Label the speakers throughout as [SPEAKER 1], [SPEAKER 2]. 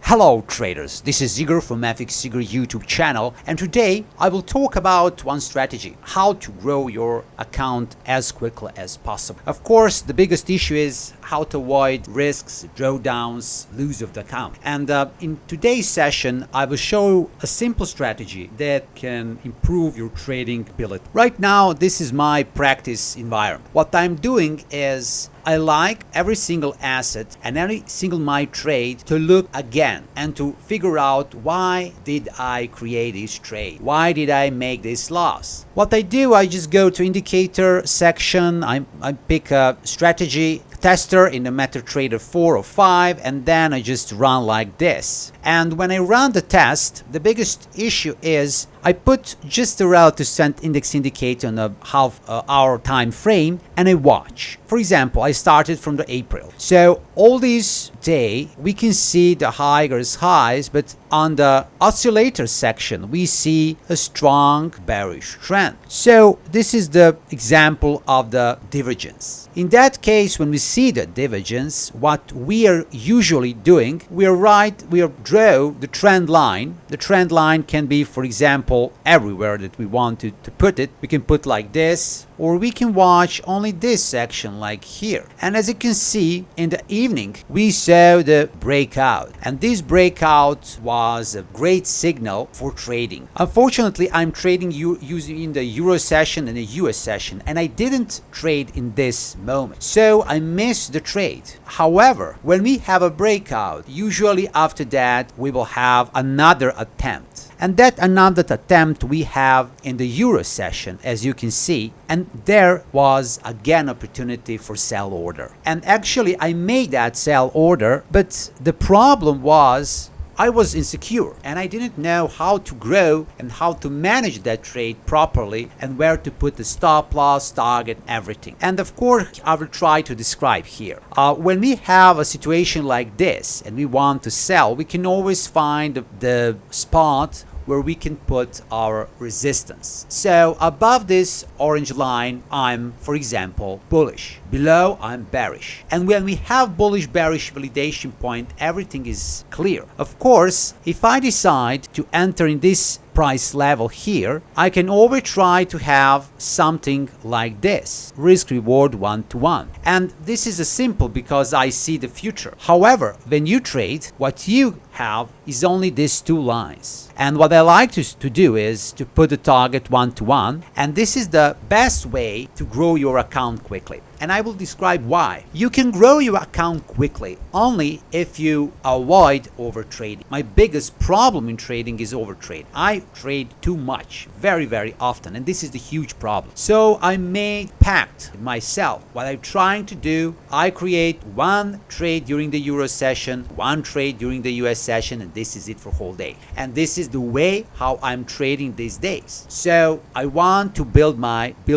[SPEAKER 1] Hello traders, this is Igor from FX Igor YouTube channel, and today I will talk about one strategy, how to grow your account as quickly as possible. Of course, the biggest issue is how to avoid risks, drawdowns, lose of the account. And in today's session, I will show a simple strategy that can improve your trading ability. Right now, this is my practice environment. What I'm doing is I like every single asset and every single my trade to look again and to figure out why did I create this trade? Why did I make this loss? What I do, I just go to indicator section, I pick a strategy tester in the MetaTrader 4 or 5, and then I just run like this. And when I run the test, the biggest issue is I put just the relative strength index indicator on a half-hour time frame and I watch. For example, I started from the April. So all this day we can see the highest highs, but on the oscillator section we see a strong bearish trend. So this is the example of the divergence. In that case, when we see the divergence, what we are usually doing, we draw the trend line. The trend line can be, for example, everywhere that we want to put it. We can put like this, or we can watch only this section like here. And as you can see, in the evening we saw the breakout, and this breakout was a great signal for trading. Unfortunately, I'm trading using in the Euro session and the US session, and I didn't trade in this moment, so I missed the trade. However, when we have a breakout, usually after that we will have another attempt, and that another attempt we have in the Euro session, as you can see, and there was again opportunity for sell order. And actually I made that sell order, but the problem was I was insecure and I didn't know how to grow and how to manage that trade properly and where to put the stop loss, target, everything. And of course, I will try to describe here. When we have a situation like this and we want to sell, we can always find the spot where we can put our resistance. So above this orange line, I'm, for example, bullish. Below, I'm bearish. And when we have bullish bearish validation point, everything is clear. Of course, if I decide to enter in this price level here, I can always try to have something like this, risk reward 1-to-1. And this is a simple because I see the future. However, when you trade, what you have is only these two lines. And what I like to do is to put the target 1-to-1, and this is the best way to grow your account quickly. And I will describe why. You can grow your account quickly only if you avoid overtrading. My biggest problem in trading is overtrade. I trade too much, very often, and this is the huge problem. So I made pact myself. What I'm trying to do, I create one trade during the Euro session, one trade during the US session, and this is it for whole day. And this is the way how I'm trading these days. So I want to build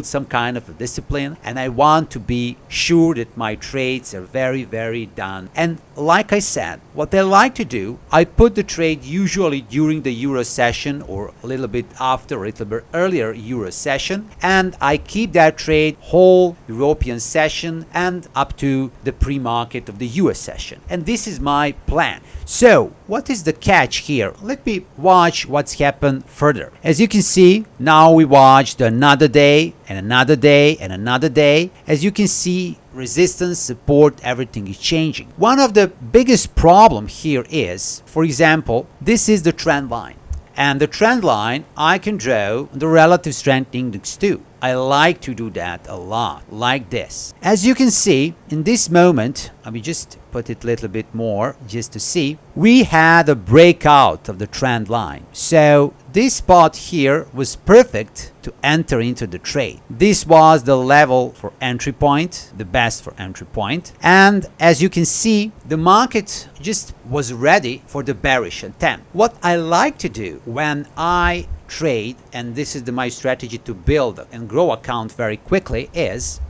[SPEAKER 1] some kind of a discipline, and I want to be sure that my trades are very done. And like I said, what I like to do, I put the trade usually during the Euro session or a little bit after, a little bit earlier Euro session, and I keep that trade whole European session and up to the pre-market of the US session. And this is my plan. So what is the catch here? Let me watch what's happened further. As you can see, now we watched another day and another day and another day. As you can see, resistance, support, everything is changing. One of the biggest problem here is, for example, this is the trend line. And the trend line, I can draw the relative strength index too. I like to do that a lot, like this. As you can see, in this moment, let me just put it a little bit more just to see, we had a breakout of the trend line. So this spot here was perfect to enter into the trade. This was the level for entry point, the best for entry point. And as you can see, the market just was ready for the bearish attempt. What I like to do when I trade, and this is my strategy to build and grow account very quickly, is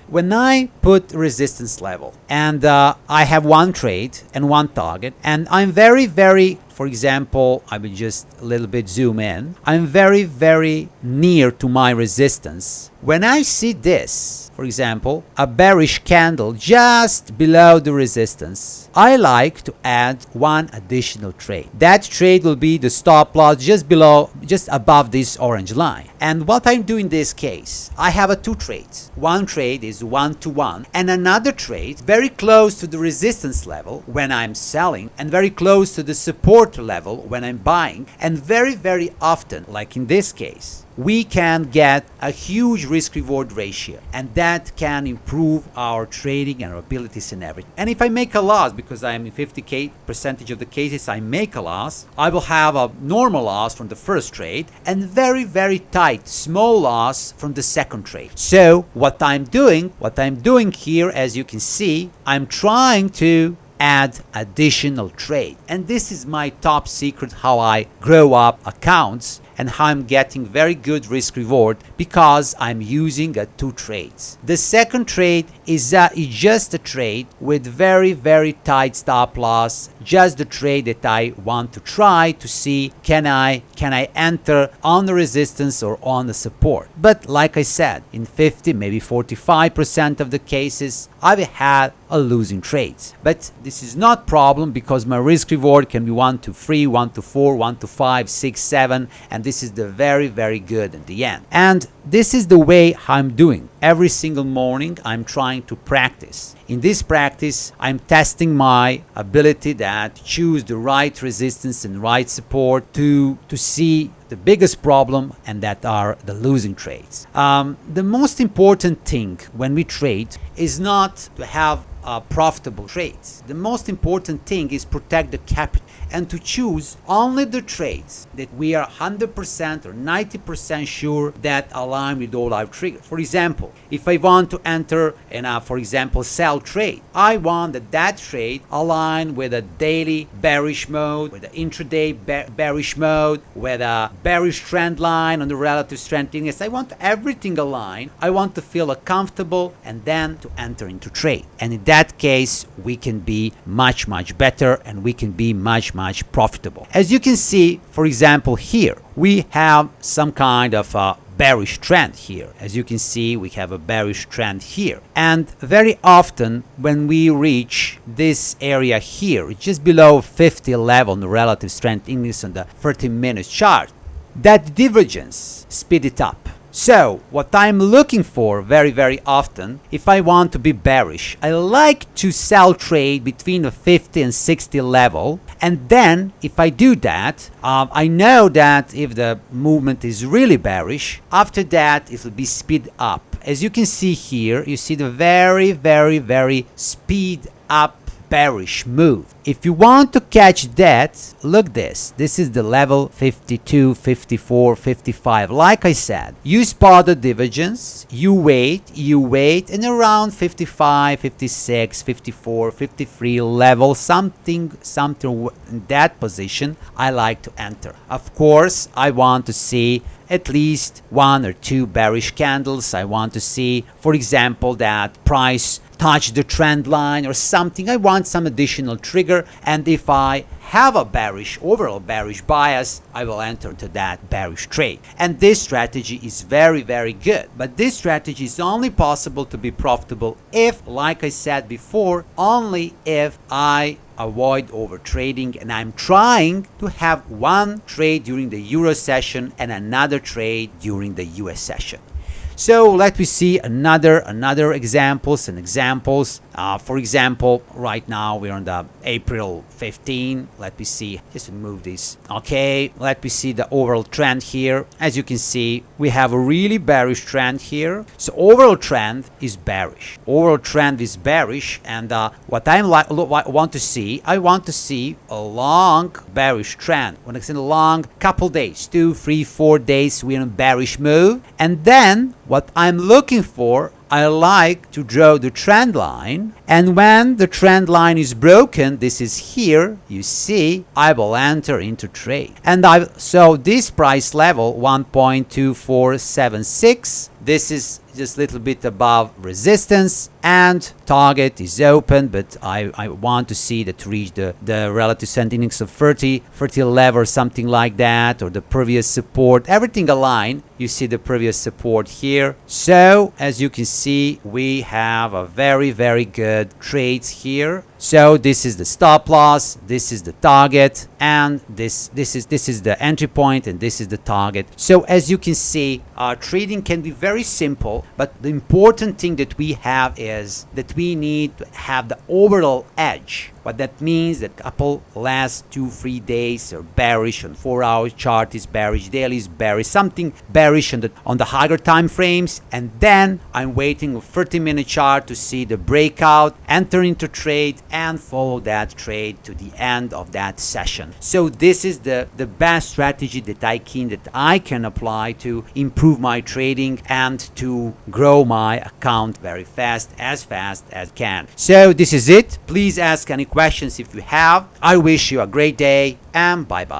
[SPEAKER 1] when I put resistance level and I have one trade and one target, and I'm very for example, I will just a little bit zoom in. I'm very, very near to my resistance. When I see this, for example, a bearish candle just below the resistance, I like to add one additional trade. That trade will be the stop loss just above this orange line. And what I'm doing in this case, I have two trades. One trade is 1-to-1, and another trade very close to the resistance level when I'm selling, and very close to the support level when I'm buying. And very, very often, like in this case, we can get a huge risk-reward ratio, and that can improve our trading and our abilities and everything. And if I make a loss, because I'm in 50% of the cases I make a loss, I will have a normal loss from the first trade and very, very tight small loss from the second trade. So what I'm doing here, as you can see, I'm trying to add additional trade. And this is my top secret how I grow up accounts and how I'm getting very good risk reward, because I'm using two trades. The second trade is just a trade with very, very tight stop loss, just the trade that I want to try to see can I enter on the resistance or on the support. But like I said, in 50, maybe 45% of the cases, I've had a losing trades. But this is not problem, because my risk reward can be 1 to 3, 1 to 4, 1 to 5, 6, 7, and this is the very, very good at the end. And this is the way I'm doing. Every single morning I'm trying to practice. In this practice, I'm testing my ability that choose the right resistance and right support to see the biggest problem, and that are the losing trades. The most important thing when we trade is not to have profitable trades. The most important thing is protect the capital and to choose only the trades that we are 100% or 90% sure that align with all our triggers. For example, if I want to enter in a, for example, sell trade, I want that trade align with a daily bearish mode, with an intraday bearish mode, with a bearish trend line on the relative strength index. I want everything aligned. I want to feel comfortable and then to enter into trade. And in that case, we can be much, much better, and we can be much profitable. As you can see, for example, here we have some kind of a bearish trend here. As you can see, we have a bearish trend here, and very often when we reach this area here, just below 50 level on the relative strength index on the 30-minute chart, that divergence speed it up. So what I'm looking for very, very often, if I want to be bearish, I like to sell trade between the 50 and 60 level. And then if I do that, I know that if the movement is really bearish, after that it will be speed up. As you can see here, you see the very, very, very speed up bearish move. If you want to catch that, look this is the level 52, 54, 55. Like I said, you spot the divergence, you wait, and around 55, 56, 54, 53 level, something in that position, I like to enter. Of course, I want to see at least 1 or 2 bearish candles. I want to see, for example, that price touch the trend line or something. I want some additional trigger, and if I have a overall bearish bias, I will enter into that bearish trade. And this strategy is very, very good. But this strategy is only possible to be profitable if, like I said before, only if I avoid over trading, and I'm trying to have one trade during the Euro session and another trade during the US session. So let me see another examples. For example, right now we're on the April 15. Let me see, just move this. Okay, let me see the overall trend here. As you can see, we have a really bearish trend here. So overall trend is bearish. And what I want to see, I want to see a long bearish trend. When I say long, couple days, 2, 3, 4 days, we're in a bearish move, and then what I'm looking for, I like to draw the trend line, and when the trend line is broken, this is here, you see, I will enter into trade. And so this price level 1.2476, this is just a little bit above resistance. and target is open, but I want to see that to reach the relative strength index of 30 level or something like that, or the previous support, everything aligned. You see the previous support here. So as you can see, we have a very good trades here. So this is the stop loss, this is the target, and this is the entry point, and this is the target. So as you can see, trading can be very simple, but the important thing that we have is that we need to have the overall edge. What that means, that couple last 2-3 days are bearish on 4-hour chart, is bearish, daily is bearish, something bearish on the higher time frames, and then I'm waiting a 30-minute chart to see the breakout, enter into trade, and follow that trade to the end of that session. So this is the best strategy that I can apply to improve my trading and to grow my account very fast as I can. So this is it. Please ask any questions if you have. I wish you a great day, and bye bye.